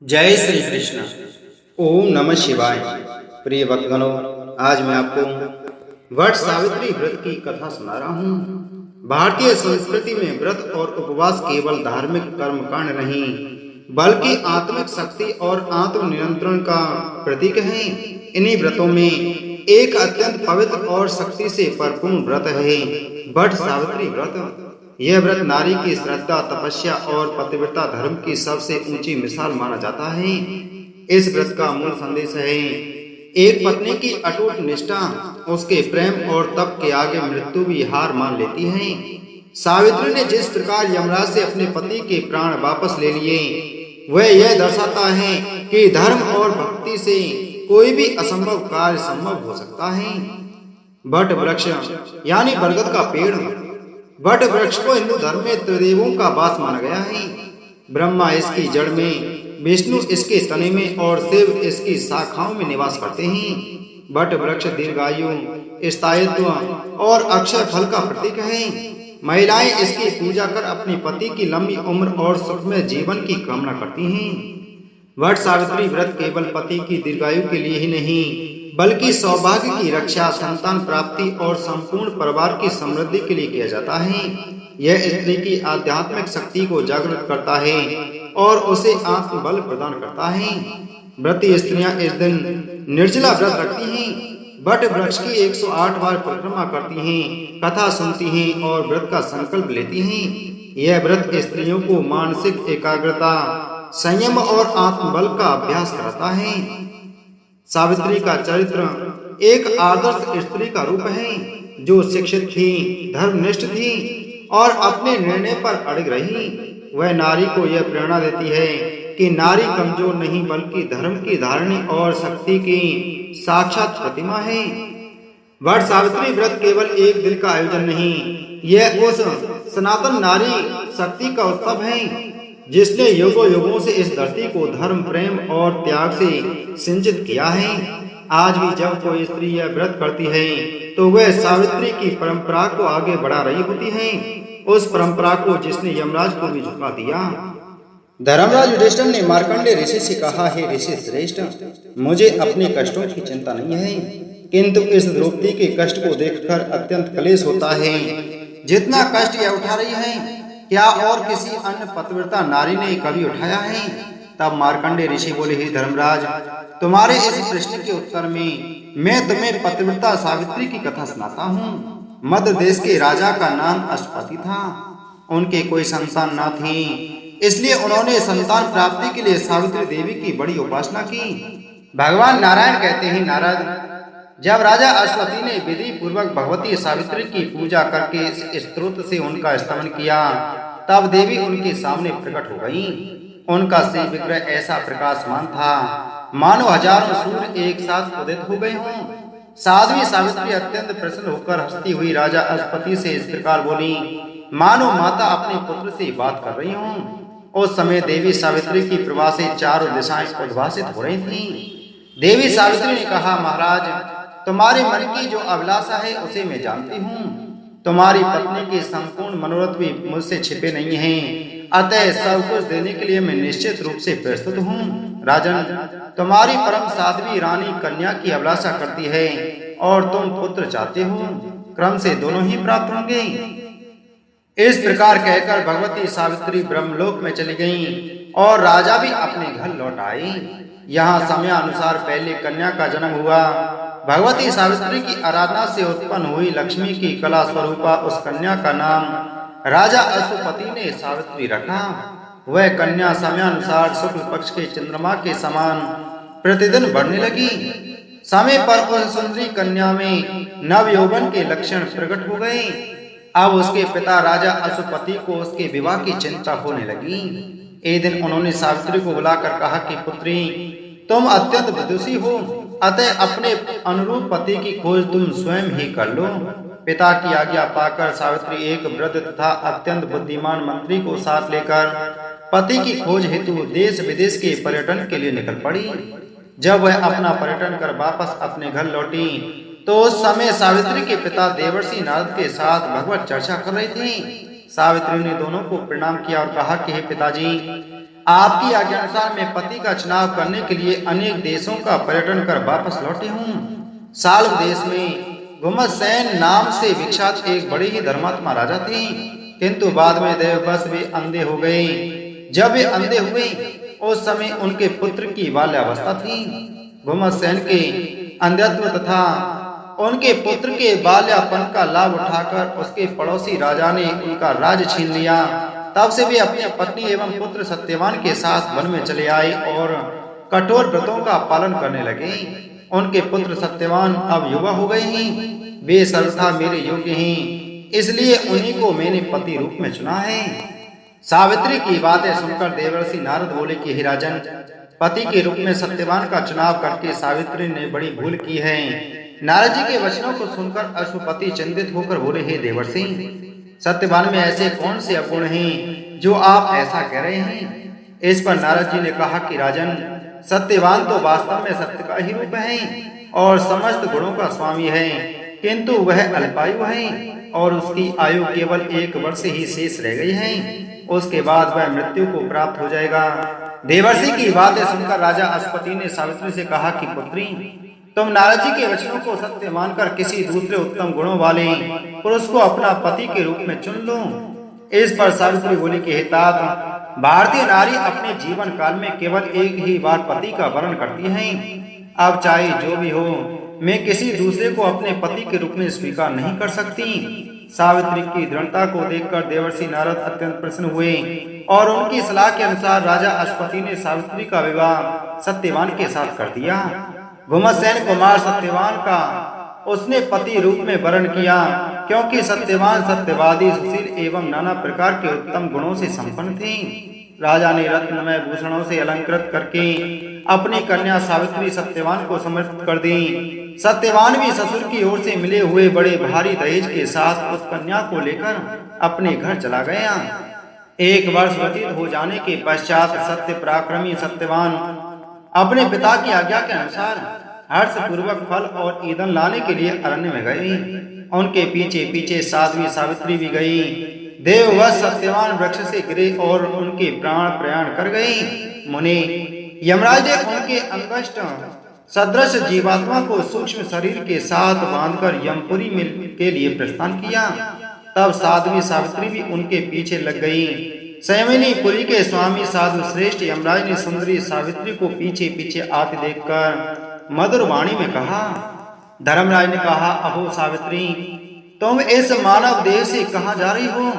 जय श्री कृष्ण। ओम नमः शिवाय। प्रिय भक्तगणों, आज मैं आपको वट सावित्री व्रत की कथा सुना रहा हूँ। भारतीय संस्कृति में व्रत और उपवास केवल धार्मिक कर्मकांड नहीं, बल्कि आत्मिक शक्ति और आत्मनियंत्रण का प्रतीक है। इन्हीं व्रतों में एक अत्यंत पवित्र और शक्ति से परिपूर्ण व्रत है वट सावित्री व्रत। यह व्रत नारी की श्रद्धा, तपस्या और पतिव्रता धर्म की सबसे ऊंची मिसाल माना जाता है। इस व्रत का मूल संदेश है एक पत्नी की अटूट निष्ठा, उसके प्रेम और तप के आगे मृत्यु भी हार मान लेती है। सावित्री ने जिस प्रकार यमराज से अपने पति के प्राण वापस ले लिए, वह यह दर्शाता है कि धर्म और भक्ति से कोई भी असंभव कार्य संभव हो सकता है। वट वृक्ष यानी बरगद का पेड़। वट वृक्ष को हिंदू धर्म में त्रिदेवों का वास माना गया है। ब्रह्मा इसकी जड़ में, विष्णु इसके तने में और शिव इसकी शाखाओं में निवास करते हैं। वट वृक्ष दीर्घायु, स्थायित्व और अक्षय फल का प्रतीक है। महिलाएं इसकी पूजा कर अपने पति की लंबी उम्र और सुखमय जीवन की कामना करती हैं। वट सावित्री व्रत केवल पति की दीर्घायु के लिए ही नहीं, बल्कि सौभाग्य की रक्षा, संतान प्राप्ति और संपूर्ण परिवार की समृद्धि के लिए किया जाता है। यह स्त्री की आध्यात्मिक शक्ति को जागृत करता है और उसे आत्मबल प्रदान करता है। व्रती स्त्रियां इस दिन निर्जला व्रत रखती हैं, वट वृक्ष की 108 बार परिक्रमा करती हैं, कथा सुनती हैं और व्रत का संकल्प लेती हैं। यह व्रत स्त्रियों को मानसिक एकाग्रता, संयम और आत्मबल का अभ्यास कराता है। सावित्री का चरित्र एक आदर्श स्त्री का रूप है, जो शिक्षित थी, धर्मनिष्ठ थी और अपने निर्णय पर अड़िग रही। वह नारी को यह प्रेरणा देती है कि नारी कमजोर नहीं, बल्कि धर्म की धारणी और शक्ति की साक्षात प्रतिमा है। वट सावित्री व्रत केवल एक दिन का आयोजन नहीं, यह उस सनातन नारी शक्ति का उत्सव है जिसने युगों युगों से इस धरती को धर्म, प्रेम और त्याग से सिंचित किया है। आज भी जब कोई स्त्री यह व्रत करती है तो वह सावित्री की परंपरा को आगे बढ़ा रही होती है, उस परंपरा को जिसने यमराज को भी झुका दिया। धर्मराज युधिष्ठिर ने मार्कंडेय ऋषि से कहा, हे ऋषि श्रेष्ठ, मुझे अपने कष्टों की चिंता नहीं है, किंतु इस द्रौपदी के कष्ट को देखकर अत्यंत क्लेश होता है। जितना कष्ट यह उठा रही है, क्या और किसी अन्य पतिव्रता नारी ने कभी उठाया है? तब मार्कंडेय ऋषि बोले, हे धर्मराज, तुम्हारे इस प्रश्न के उत्तर में मैं तुम्हें पतिव्रता सावित्री की कथा सुनाता हूँ। मध्य देश के राजा का नाम अश्वपति था। उनके कोई संतान न थी, इसलिए उन्होंने संतान प्राप्ति के लिए सावित्री देवी की बड़ी उपासना की। भगवान नारायण कहते हैं, नारद, जब राजा अश्वपति ने विधि पूर्वक भगवती सावित्री की पूजा करके इस स्त्रोत से उनका स्तमन किया, तब देवी उनके सामने प्रकट हो गईं। उनका श्री विग्रह ऐसा प्रकाशमान था मानो हजारों सूर्य एक साथ उदित हो गए हों। साध्वी सावित्री अत्यंत प्रसन्न होकर हंसती हुई राजा अश्वपति से इस प्रकार बोली, मानो माता अपने पुत्र से बात कर रही हों। उस समय देवी सावित्री की प्रभा से चारों दिशाएं उद्भासित हो रही थीं। देवी सावित्री ने कहा, महाराज, तुम्हारे मन की जो अभिलाषा है उसे मैं जानती हूँ। तुम्हारी पत्नी के संपूर्ण मनोरथ भी मुझसे छिपे नहीं हैं, अतः सब कुछ देने के लिए मैं निश्चित रूप से प्रस्तुत हूँ। राजन, तुम्हारी परम साध्वी रानी कन्या की अभिलाषा करती है और तुम पुत्र चाहते हो, क्रम से दोनों ही प्राप्त होंगे। इस प्रकार कहकर भगवती सावित्री ब्रह्मलोक में चली गईं और राजा भी अपने घर लौट आए। यहाँ समय अनुसार पहले कन्या का जन्म हुआ। भगवती सावित्री की आराधना से उत्पन्न हुई लक्ष्मी की कला स्वरूपा उस कन्या का नाम राजा अश्वपति ने सावित्री रखा। वह कन्या समयानुसार शुक्ल पक्ष के चंद्रमा के समान प्रतिदिन बढ़ने लगी। समय पर उस सुंदरी कन्या में नव यौवन के लक्षण प्रकट हो गए। अब उसके पिता राजा अश्वपति को उसके विवाह की चिंता होने लगी। एक दिन उन्होंने सावित्री को बुलाकर कहा कि पुत्री, तुम अत्यंत विदुषी हो, अतः अपने अनुरूप पति की खोज तुम स्वयं ही कर लो। पिता की आज्ञा पाकर सावित्री एक वृद्ध तथा अत्यंत बुद्धिमान मंत्री को साथ लेकर पति की खोज हेतु देश विदेश के पर्यटन के लिए निकल पड़ी। जब वह अपना पर्यटन कर वापस अपने घर लौटी तो उस समय सावित्री के पिता देवर्षि नारद के साथ भगवत चर्चा कर रहे थे। सावित्री ने दोनों को प्रणाम किया और कहा कि हे पिताजी, आपकी आज्ञानुसार मैं पति का चुनाव करने के लिए अनेक देशों का पर्यटन कर वापस लौटे हूँ। साल्व देश में गुमसैन नाम से विख्यात एक बड़े ही धर्मात्मा राजा थे, किंतु बाद में देववश वे अंधे हो गए। जब वे अंधे हुए उस समय उनके पुत्र की बाल्यावस्था थी। गुमसैन के अंधत्व तथा उनके पुत्र के बाल्यापन का लाभ उठाकर उसके पड़ोसी राजा ने उनका राज्य छीन लिया। तब से वे अपनी पत्नी एवं पुत्र सत्यवान के साथ वन में चले आए और कठोर व्रतों का पालन करने लगे। उनके पुत्र सत्यवान अब युवा हो गए हैं, वे सर्वथा मेरे योग्य हैं, इसलिए उन्हीं को मैंने पति रूप में चुना है। सावित्री की बातें सुनकर देवर्षि नारद बोले कि हे राजन, पति के रूप में सत्यवान का चुनाव करके सावित्री ने बड़ी भूल की है। नारद जी के वचनों को सुनकर अश्वपति चिंतित होकर बोले, हे देवर्षि, सत्यवान में ऐसे कौन से अवगुण हैं जो आप ऐसा कह रहे हैं? इस पर नारद जी ने कहा कि राजन, सत्यवान तो वास्तव में सत्य का ही रूप है और समस्त गुणों का स्वामी है, किंतु वह अल्पायु है और उसकी आयु केवल 1 वर्ष ही शेष रह गई है। उसके बाद वह मृत्यु को प्राप्त हो जाएगा। देवर्षि की बातें सुनकर राजा अश्वपति ने सावित्री से कहा कि पुत्री, तुम नारद जी के वचनों को सत्य मानकर किसी दूसरे उत्तम गुणों वाले पुरुष को अपना पति के रूप में चुन लो। इस पर सावित्री बोली कि हे तात, भारतीय नारी अपने जीवन काल में केवल एक ही बार पति का वरण करती है। अब चाहे जो भी हो, मैं किसी दूसरे को अपने पति के रूप में स्वीकार नहीं कर सकती। सावित्री की दृढ़ता को देखकर देवर्षि नारद अत्यंत प्रसन्न हुए और उनकी सलाह के अनुसार राजा अश्वपति ने सावित्री का विवाह सत्यवान के साथ कर दिया। गुमसैन कुमार सत्यवान का उसने पति रूप में वरण किया, क्योंकि सत्यवान सत्यवादी, सुशील एवं नाना प्रकार के उत्तम गुणों से संपन्न थे। राजा ने रत्नमय भूषणों से अलंकृत करके अपनी कन्या सावित्री सत्यवान को समर्पित कर दी। सत्यवान भी ससुर की ओर से मिले हुए बड़े भारी दहेज के साथ उस कन्या को लेकर अपने घर चला गया। 1 वर्ष व्यतीत हो जाने के पश्चात सत्य पराक्रमी सत्यवान अपने पिता की आज्ञा के अनुसार हर्ष पूर्वक फल और ईंधन लाने के लिए अरण्य में गई। उनके पीछे पीछे साध्वी सावित्री भी गई। देववश सत्यवान वृक्ष से गिरे और उनके प्राण प्रयाण कर गई। मुनि, यमराज ने उनके अंगष्ट सदृश जीवात्मा को सूक्ष्म शरीर के साथ बांधकर यमपुरी में के लिए प्रस्थान किया। तब साध्वी सावित्री भी उनके पीछे लग गई। संयमिनी पुरी के स्वामी साधु श्रेष्ठ यमराज ने सुंदरी सावित्री को पीछे पीछे आते देखकर मधुर वाणी में कहा। धर्मराज ने कहा, अहो सावित्री, तुम इस मानव देह से कहाँ जा रही हो?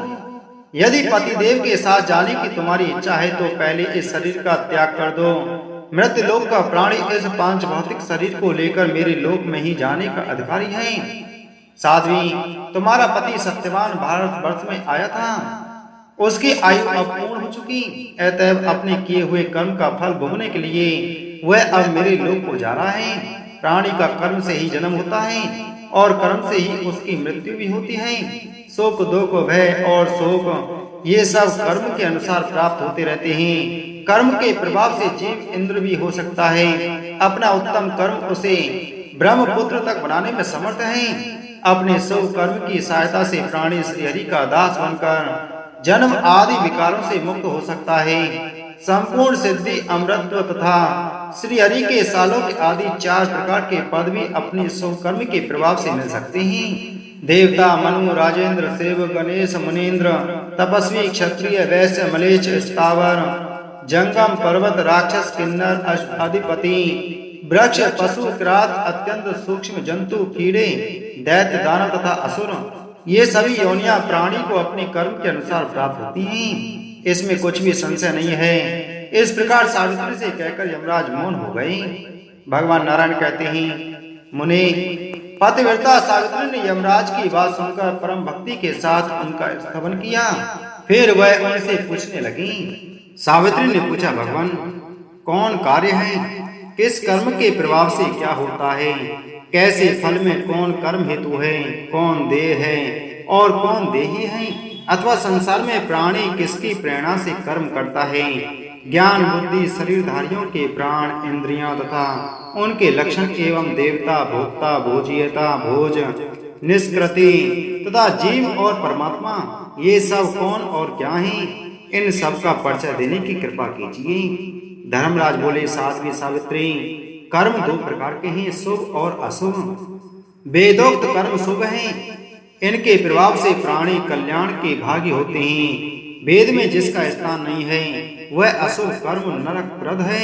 यदि पतिदेव के साथ जाने की तुम्हारी इच्छा है तो पहले इस शरीर का त्याग कर दो। मृत लोक का प्राणी इस 5 भौतिक शरीर को लेकर मेरे लोक में ही जाने का अधिकारी है। साध्वी, तुम्हारा पति सत्यवान भारतवर्ष में आया था, उसकी आयु अब पूर्ण हो चुकी, अतएव अपने किए हुए कर्म का फल भोगने के लिए वह अब मेरे लोक को जा रहा है। प्राणी का कर्म से ही जन्म होता है और कर्म से ही उसकी मृत्यु भी होती है। शोक, दुख, भय और शोक ये सब कर्म के अनुसार प्राप्त होते रहते हैं। कर्म के प्रभाव से जीव इंद्र भी हो सकता है। अपना उत्तम कर्म उसे ब्रह्मपुत्र तक बनाने में समर्थ है। अपने शुभ कर्म की सहायता से प्राणी श्रीहरि का दास बनकर जन्म आदि विकारों से मुक्त हो सकता है। संपूर्ण सिद्धि, अमृतत्व तथा श्रीहरि के सालोक आदि 4 प्रकार के पद भी अपने शुभ कर्म के प्रभाव से मिल सकते हैं। देवता, मनु, राजेंद्र, सेव, गणेश, मुनीन्द्र, तपस्वी, क्षत्रिय, वैश्य, मलेच्छ, स्थावर, जंगम, पर्वत, राक्षस, किन्नर, अधिपति, वृक्ष, पशु, किरात, अत्यंत सूक्ष्म जंतु, कीड़े, दैत्य, दानव तथा असुर, ये सभी योनियां प्राणी को अपने कर्म के अनुसार प्राप्त होती हैं। इसमें कुछ भी संशय नहीं है। इस प्रकार सावित्री से कहकर यमराज मौन हो गए। भगवान नारायण कहते हैं, मुनि, पतिव्रता सावित्री ने यमराज की बात सुनकर परम भक्ति के साथ उनका स्तवन किया। फिर वह उनसे पूछने लगी। सावित्री ने पूछा, भगवान, कौन कार्य है? किस कर्म के प्रभाव से क्या होता है? कैसे फल में कौन कर्म हेतु है, कौन देह है और कौन देही है? अथवा संसार में प्राणी किसकी प्रेरणा से कर्म करता है? ज्ञान, बुद्धि, शरीरधारियों के प्राण, इंद्रियां तथा उनके लक्षण एवं देवता, भोक्ता, भोज्यता, भोज, निष्कृति तथा जीव और परमात्मा, ये सब कौन और क्या हैं? इन सब का परिचय देने की कृपा कीजिए। धर्मराज बोले, साध्वी सावित्री, कर्म दो प्रकार के हैं, शुभ और अशुभ। वेदोक्त कर्म शुभ हैं, इनके प्रभाव से प्राणी कल्याण के भागी होते हैं। वेद में जिसका स्थान नहीं है वह अशुभ कर्म नरकप्रद है।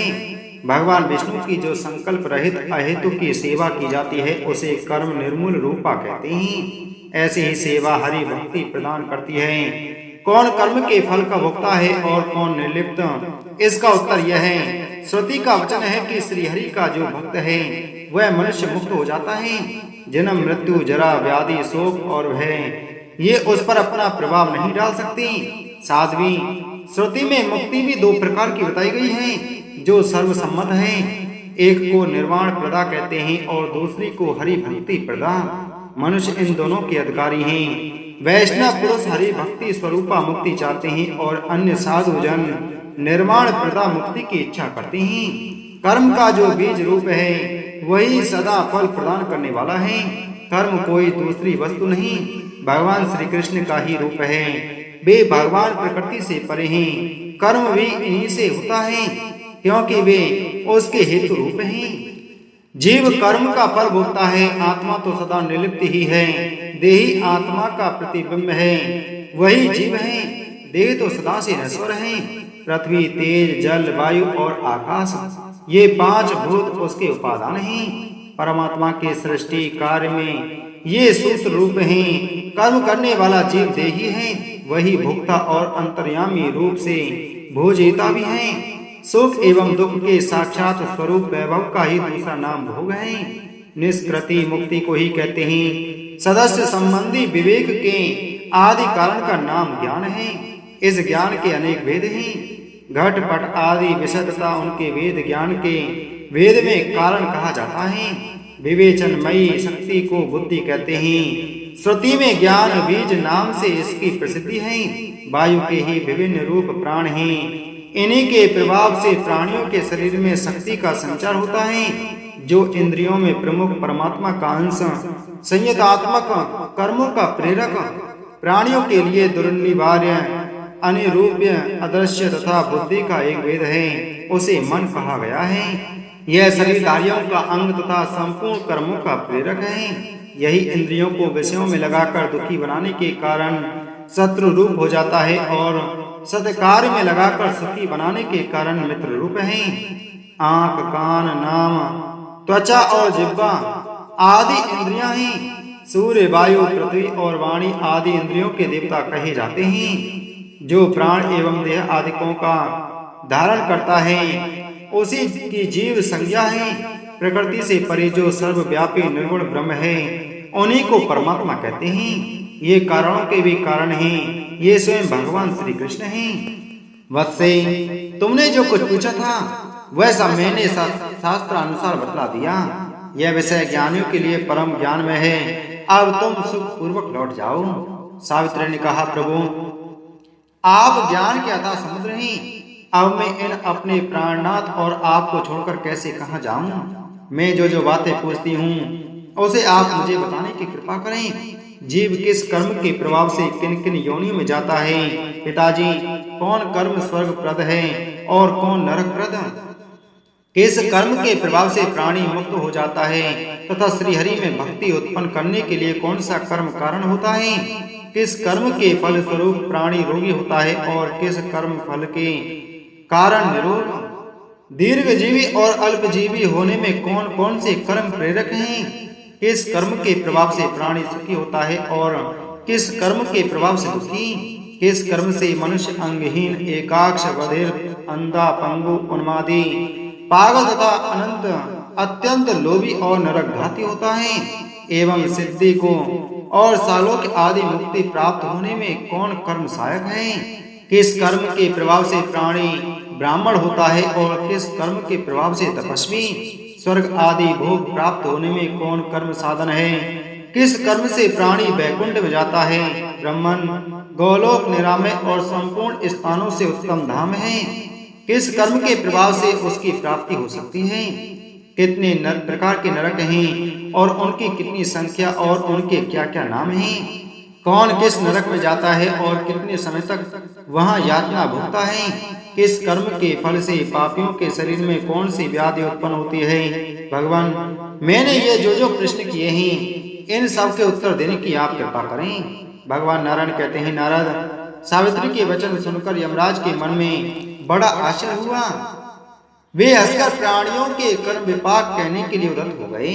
भगवान विष्णु की जो संकल्प रहित अहेतु की सेवा की जाती है उसे कर्म निर्मूल रूपा कहते हैं। ऐसी ही सेवा हरि भक्ति प्रदान करती है। कौन कर्म के फल का भोक्ता है और कौन निर्लिप्त, इसका उत्तर यह है। श्रुति का वचन है कि श्री हरि का जो भक्त है वह मनुष्य मुक्त हो जाता है। जन्म मृत्यु जरा व्याधि शोक और भय ये उस पर अपना प्रभाव नहीं डाल सकती। साध्वी, श्रुति में मुक्ति भी दो प्रकार की बताई गई है जो सर्वसम्मत है। एक को निर्वाण प्रदा कहते हैं और दूसरी को हरि भक्ति प्रदा। मनुष्य इन दोनों के अधिकारी हैं। वैष्णव पुरुष हरि भक्ति स्वरूपा मुक्ति चाहते हैं और अन्य साधु जन निर्वाण प्रदा मुक्ति की इच्छा करते हैं। कर्म का जो बीज रूप है वही सदा फल प्रदान करने वाला है। कर्म कोई दूसरी वस्तु नहीं, भगवान श्री कृष्ण का ही रूप है। वे भगवान प्रकृति से परे हैं। कर्म भी इन्हीं से होता है क्योंकि वे उसके हेतु रूप हैं। जीव कर्म का फल भोगता है, आत्मा तो सदा निर्लिप्त ही है। देही आत्मा का प्रतिबिंब है, वही जीव है। देह तो सदा से नश्वर है। पृथ्वी, तेज, जल, वायु और आकाश ये पांच भूत उसके उपादान हैं। परमात्मा के सृष्टि कार्य में ये सूत्र रूप हैं। कर्म करने वाला जीव देही है, वही भोक्ता और अंतर्यामी रूप से भोजेता भी है। सुख एवं दुख के साक्षात स्वरूप वैभव का ही दूसरा नाम भोग है। निष्कृति मुक्ति को ही कहते हैं। सदस्य संबंधी विवेक के आदि कारण का नाम ज्ञान है। इस ज्ञान के अनेक भेद हैं। घट पट आदि विषय तथा उनके वेद ज्ञान के वेद में कारण कहा जाता है। विवेचनमयी शक्ति को बुद्धि कहते हैं। श्रुति में ज्ञान बीज नाम से इसकी प्रसिद्धि है। वायु के ही विभिन्न रूप प्राण हैं। इन्हीं के प्रभाव से प्राणियों के शरीर में शक्ति का संचार होता है। जो इंद्रियों में प्रमुख परमात्मा का अंश संयतात्मक कर्मों का प्रेरक प्राणियों के लिए दुर्निवार्य अनिरूप्य अदृश्य तथा बुद्धि का एक भेद है, उसे मन कहा गया है। यह शरीरधारियों का अंग तथा संपूर्ण कर्मों का प्रेरक है। यही इंद्रियों को विषयों में लगाकर दुखी बनाने के कारण शत्रु रूप हो जाता है और सत्कार्य में लगाकर सुखी बनाने के कारण मित्र रूप है। आंख, कान, नाम, त्वचा और जिह्वा आदि इंद्रियां हैं। सूर्य, वायु, पृथ्वी और वाणी आदि इंद्रियों के देवता कहे जाते हैं। जो प्राण एवं देह आदिकों का धारण करता है उसी की जीव संज्ञा है। प्रकृति से परे जो सर्वव्यापी निर्गुण ब्रह्म है उन्हीं को परमात्मा कहते हैं। ये कारणों के भी कारण हैं। ये स्वयं भगवान श्री कृष्ण हैं। वत्से, तुमने जो कुछ पूछा था वैसा मैंने शास्त्र अनुसार बतला दिया। यह विषय ज्ञानियों के लिए परम ज्ञान में है। अब तुम सुख पूर्वक लौट जाओ। सावित्री ने कहा, प्रभु आप ज्ञान के अथाह समुद्र हैं। अब मैं इन अपने प्राणनाथ और आपको छोड़कर कैसे कहाँ जाऊं? मैं जो जो बातें पूछती हूँ उसे आप मुझे बताने की कृपा करें। जीव किस कर्म के प्रभाव से किन किन योनियों में जाता है? पिताजी, कौन कर्म स्वर्गप्रद है और कौन नरकप्रद? किस कर्म के प्रभाव से प्राणी मुक्त हो जाता है तथा श्रीहरि में भक्ति उत्पन्न करने के लिए कौन सा कर्म कारण होता है? किस कर्म के फल स्वरूप प्राणी रोगी होता है और किस कर्म फल के कारण निरोग? दीर्घजीवी और अल्पजीवी होने में कौन कौन से कर्म प्रेरक हैं? किस कर्म के प्रभाव से प्राणी सुखी होता है और किस कर्म के प्रभाव से दुखी? किस कर्म से मनुष्य अंगहीन, एकाक्ष, बधिर, अंधा, पंगु, उन्मादी, पागल तथा अनंत अत्यंत लोभी और नरकघाती होता है? एवं सिद्धि को और सालोक आदि मुक्ति प्राप्त होने में कौन कर्म सहायक है? किस कर्म के प्रभाव से प्राणी ब्राह्मण होता है और किस कर्म के प्रभाव से तपस्वी? स्वर्ग आदि भोग प्राप्त होने में कौन कर्म साधन है? किस कर्म से प्राणी वैकुंठ में जाता है? ब्रह्मन, गोलोक, निरामय और संपूर्ण स्थानों से उत्तम धाम है। किस कर्म के प्रभाव से उसकी प्राप्ति हो सकती है? कितने प्रकार के नरक हैं और उनकी कितनी संख्या और उनके क्या क्या नाम हैं? कौन किस नरक में जाता है और कितने समय तक वहाँ यातना भुगता है। किस कर्म के फल से पापियों के शरीर में कौन सी व्याधि उत्पन्न होती है? भगवान, मैंने ये जो प्रश्न किए हैं, इन सब के उत्तर देने की आप कृपा करें। भगवान नारायण कहते हैं, नारद, सावित्री के वचन सुनकर यमराज के मन में बड़ा आश्चर्य हुआ। वे हंसकर प्राणियों के कर्म विपाक कहने के लिए उद्यत हो गए।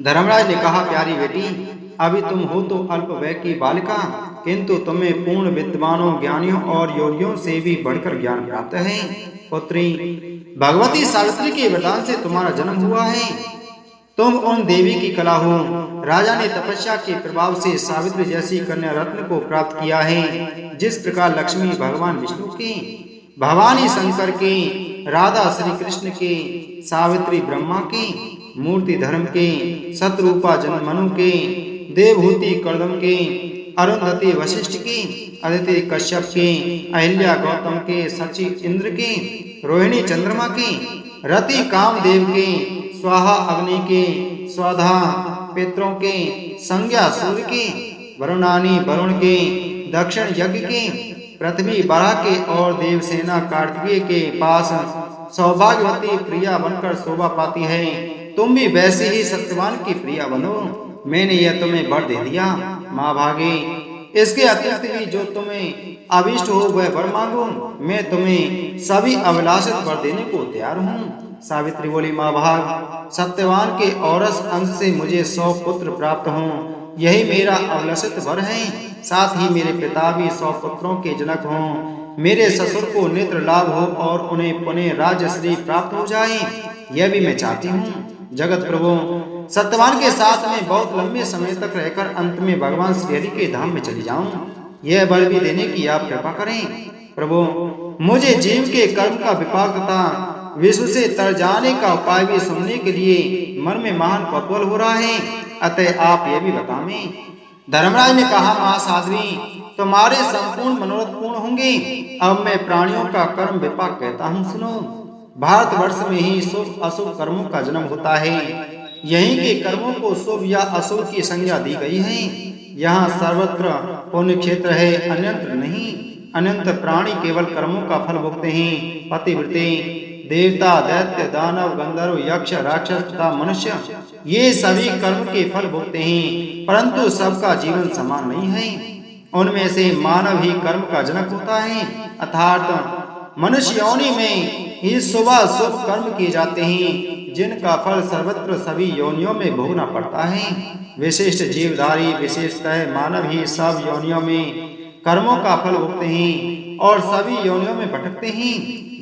धर्मराज ने कहा, प्यारी बेटी, अभी तुम हो तो अल्प वय की बालिका, किंतु तुम्हें पूर्ण विद्वानों, ज्ञानियों और योगियों से भी बढ़कर ज्ञान प्राप्त है। पुत्री, भगवती सावित्री के वरदान से तुम्हारा जन्म हुआ है। तुम उन देवी की कला हो। राजा ने तपस्या के प्रभाव से सावित्री जैसी कन्या रत्न को प्राप्त किया है, जिस प्रकार लक्ष्मी भगवान विष्णु के, भवानी शंकर के, राधा श्री कृष्ण के, सावित्री ब्रह्मा के, मूर्ति धर्म के, शत्रुपा जन्मनु के, देवहूति कर्दम के, अरुंधति वशिष्ठ के, अदिति कश्यप के, अहिल्या गौतम के, सची इंद्र के, रोहिणी चंद्रमा के, रति कामदेव के, स्वाहा अग्नि के, स्वधा पितरों के, संज्ञा सूर्य के, वरुणानी वरुण के, दक्षिण यज्ञ के, पृथ्वी बरा के और देवसेना कार्तिकेय के पास सौभाग्यवती प्रिया बनकर शोभा पाती है। तुम भी वैसे ही सत्यवान की प्रिया बनो। मैंने यह तुम्हें वर दे दिया। माँ भागे, इसके अतिरिक्त भी जो तुम्हें अभिष्ट हो वह वर मांगो। मैं तुम्हें सभी अभिलाषित वर देने को तैयार हूँ। सावित्री बोली, माँ भाग, सत्यवान के औरस अंश से मुझे 100 पुत्र प्राप्त हों, यही मेरा अभिलाषित वर है। साथ ही मेरे पिता भी 100 पुत्रों के जनक हों। मेरे ससुर को नेत्र लाभ हो और उन्हें पुनः राजश्री प्राप्त हो जाए, यह भी मैं चाहती हूँ। जगत प्रभु, सत्यवान के साथ में बहुत लंबे समय तक रहकर अंत में भगवान श्री हरि के धाम में चली जाऊं, यह वर भी देने की आप कृपा करें। प्रभु, मुझे जीव के कर्म का विपाक तथा विश्व से तर जाने का उपाय भी सुनने के लिए मन में महान कौतूहल हो रहा है, अतः आप ये भी बताएं। धर्मराज ने कहा, माँ साध्वी, तुम्हारे संपूर्ण मनोरथ पूर्ण होंगे। अब मैं प्राणियों का कर्म विपाक कहता हूँ, सुनो। भारतवर्ष में ही शुभ अशुभ कर्मों का जन्म होता है। यहीं के कर्मों को शुभ या अशुभ की संज्ञा दी गई है। यहाँ सर्वत्र पुण्य क्षेत्र है, अन्यत्र नहीं। अनंत प्राणी केवल कर्मों का फल भोगते हैं। पतिव्रते, देवता, दैत्य, दानव, गंधर्व, यक्ष, राक्षस तथा मनुष्य, ये सभी कर्म के फल भोगते हैं, परंतु सबका जीवन समान नहीं है। उनमें से मानव ही कर्म का जनक होता है, अर्थात मनुष्य योनि में ही शुभ शुभ कर्म किए जाते हैं, जिनका फल सर्वत्र सभी योनियों में भोगना पड़ता है। विशिष्ट जीवधारी, विशेषतः मानव ही सब योनियों में कर्मों का फल भोगते हैं और सभी योनियों में भटकते हैं।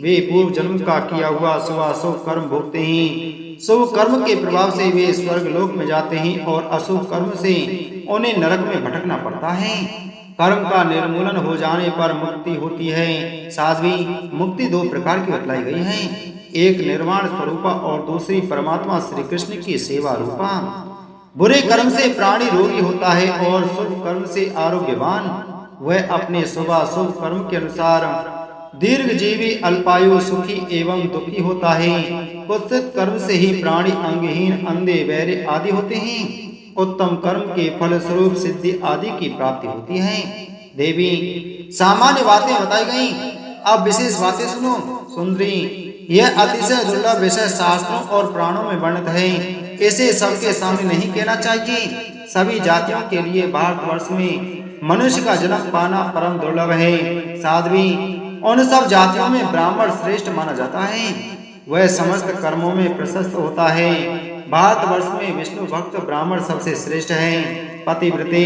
वे पूर्व जन्म का किया हुआ शुभ अशुभ कर्म भोगते हैं। शुभ कर्म के प्रभाव से वे स्वर्ग लोक में जाते हैं और अशुभ कर्म से उन्हें नरक में भटकना पड़ता है। कर्म का निर्मूलन हो जाने पर मुक्ति होती है। साध्वी, मुक्ति 2 प्रकार की बतलाई गई है, एक निर्वाण स्वरूपा और दूसरी परमात्मा श्री कृष्ण की सेवा रूपा। बुरे कर्म से प्राणी रोगी होता है और शुभ कर्म से आरोग्यवान। वह अपने शुभ शुभ कर्म के अनुसार दीर्घजीवी, अल्पायु, सुखी एवं दुखी होता है। कुत्सित कर्म से ही प्राणी अंगहीन, अंधे, बहरे आदि होते हैं। उत्तम कर्म के फल स्वरूप सिद्धि आदि की प्राप्ति होती है। देवी, सामान्य बातें बताई गई, अब विशेष बातें सुनो। सुंदरी, यह अतिशय दुर्लभ विषय शास्त्रों और पुराणों में वर्णित है, इसे सबके सामने नहीं कहना चाहिए। सभी जातियों के लिए भारतवर्ष में मनुष्य का जन्म पाना परम दुर्लभ है। साध्वी, उन सब जातियों में ब्राह्मण श्रेष्ठ माना जाता है, वह समस्त कर्मों में प्रशस्त होता है। भारतवर्ष में विष्णु भक्त ब्राह्मण सबसे श्रेष्ठ है। पतिव्रते,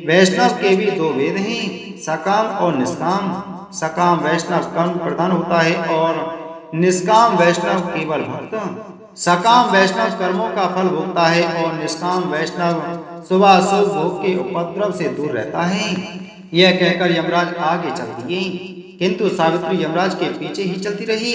वैष्णव के भी 2 वेद हैं, सकाम और निष्काम। सकाम वैष्णव कर्म प्रधान होता है और निष्काम वैष्णव केवल भक्त। सकाम वैष्णव कर्मों का फल भोगता है और निष्काम वैष्णव शुभाशुभ भोग के उपद्रव से दूर रहता है। यह कहकर यमराज आगे चल दिए, किंतु सावित्री यमराज के पीछे ही चलती रही।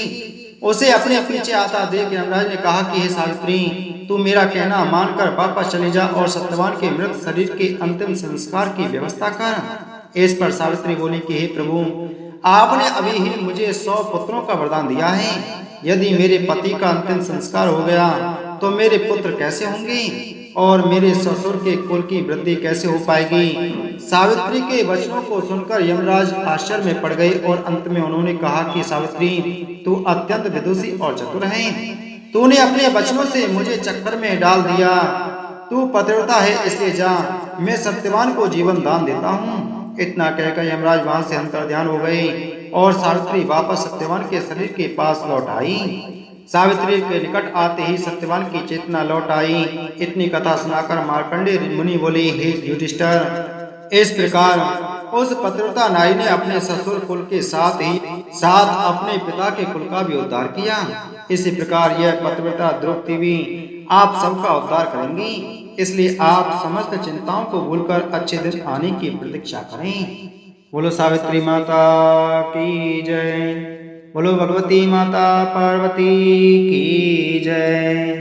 उसे अपने पीछे आता देख यमराज ने कहा कि हे सावित्री, तू मेरा कहना मानकर वापस चली जा और सत्यवान के मृत शरीर के अंतिम संस्कार की व्यवस्था कर। इस पर सावित्री बोली कि हे प्रभु, आपने अभी ही मुझे 100 पुत्रों का वरदान दिया है। यदि मेरे पति का अंतिम संस्कार हो गया तो मेरे पुत्र कैसे होंगे? और मेरे ससुर के कुल की वृद्धि कैसे हो पाएगी। सावित्री के वचनों को सुनकर यमराज आश्चर्य में पड़ गए और अंत में उन्होंने कहा कि सावित्री, तू अत्यंत विदुषी और चतुर है। तूने अपने वचनों से मुझे चक्कर में डाल दिया। तू पतिव्रता है, इसलिए जा, मैं सत्यवान को जीवन दान देता हूँ। इतना कहकर यमराज वहां से अंतर्ध्यान हो गए और सावित्री वापस सत्यवान के शरीर के पास लौट आई। सावित्री के निकट आते ही सत्यवान की चेतना लौट आई। इतनी कथा सुनाकर मार्कंडेय मुनि बोले, हे युधिष्ठिर, इस प्रकार उस पतिव्रता नारी ने अपने ससुर कुल के साथ अपने पिता के कुल का भी उद्धार किया। इसी प्रकार यह पतिव्रता द्रौपदी भी आप सबका उद्धार करेंगी। इसलिए आप समस्त चिंताओं को भूलकर अच्छे दिन आने की प्रतीक्षा करें। बोलो सावित्री माता की जय। बोलो भगवती माता पार्वती की जय।